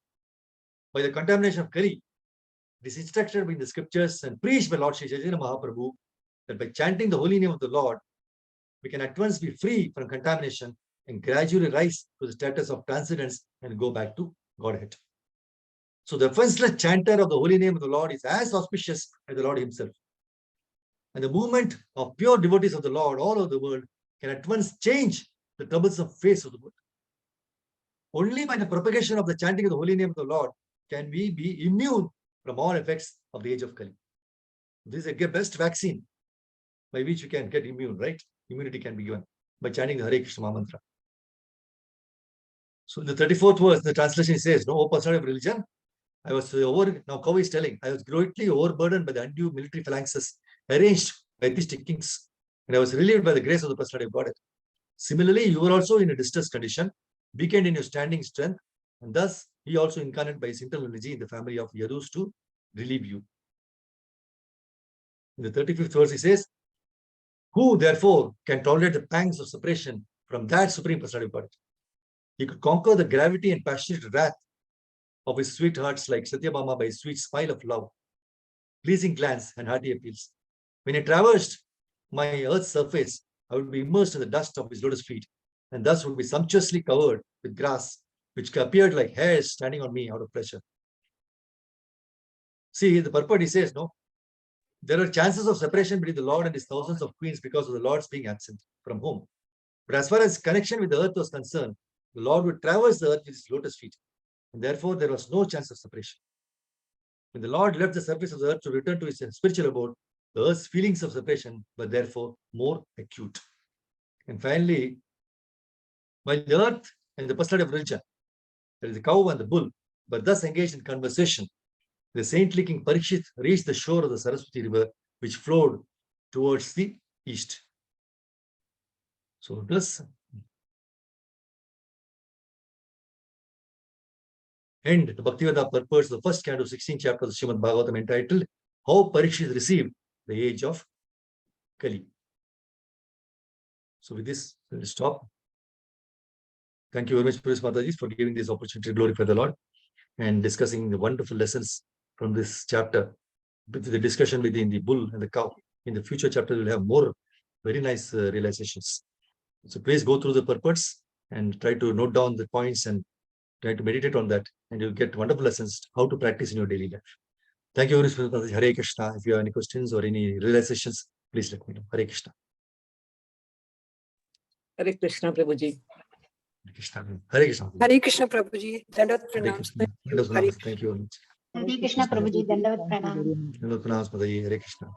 by the contamination of Kali, it is instructed in the scriptures and preached by Lord Sri Chaitanya Mahaprabhu that by chanting the holy name of the Lord, we can at once be free from contamination and gradually rise to the status of transcendence and go back to Godhead. So the offenseless chanter of the holy name of the Lord is as auspicious as the Lord himself. And the movement of pure devotees of the Lord all over the world can at once change the troublesome face of the world. Only by the propagation of the chanting of the holy name of the Lord can we be immune from all effects of the age of Kali. This is the best vaccine by which you can get immune, right? Immunity can be given by chanting the Hare Krishna mantra. So in the 34th verse, the translation says, no, O person of religion, I was now Kavi is telling, I was greatly overburdened by the undue military phalanxes arranged by atheistic kings, and I was relieved by the grace of the personality of Godhead. Similarly, you were also in a distressed condition, weakened in your standing strength, and thus he also incarnated by his internal energy in the family of Yadus to relieve you. In the 35th verse, he says, who therefore can tolerate the pangs of separation from that supreme personality of Godhead? He could conquer the gravity and passionate wrath of his sweethearts like Satyabhama by his sweet smile of love, pleasing glance and hearty appeals. When he traversed my earth's surface, I would be immersed in the dust of his lotus feet, and thus would be sumptuously covered with grass, which appeared like hairs standing on me out of pleasure. See, the purport, he says, no, there are chances of separation between the Lord and his thousands of queens because of the Lord's being absent from home. But as far as connection with the earth was concerned, the Lord would traverse the earth with his lotus feet, and therefore there was no chance of separation. When the Lord left the surface of the earth to return to his spiritual abode, the earth's feelings of separation were therefore more acute. And finally, while the earth and the personality of religion, there is the cow and the bull, but thus engaged in conversation, the saintly king Parikshit reached the shore of the Saraswati river, which flowed towards the east. So thus end the Bhaktivedanta purports, the first canto, 16th chapter of the Srimad Bhagavatam, entitled How Parikshit Received the Age of Kali. So with this, we'll stop. Thank you very much, Puris Mataji, for giving this opportunity to glorify the Lord and discussing the wonderful lessons from this chapter with the discussion between the bull and the cow. In the future chapter, we'll have more very nice realizations. So please go through the purports and try to note down the points and try to meditate on that, and you'll get wonderful lessons how to practice in your daily life. Thank you very much. Hare Krishna. If you have any questions or any realizations, please let me know. Hare Krishna. Hare Krishna, Prabhuji. Hare Krishna. Hare Krishna. Hare Krishna, Prabhuji. Dandavat Hare pranam. Krishna. Thank you very much. Hare Krishna Prabhuji, Dandavat Pranam. Hare Krishna.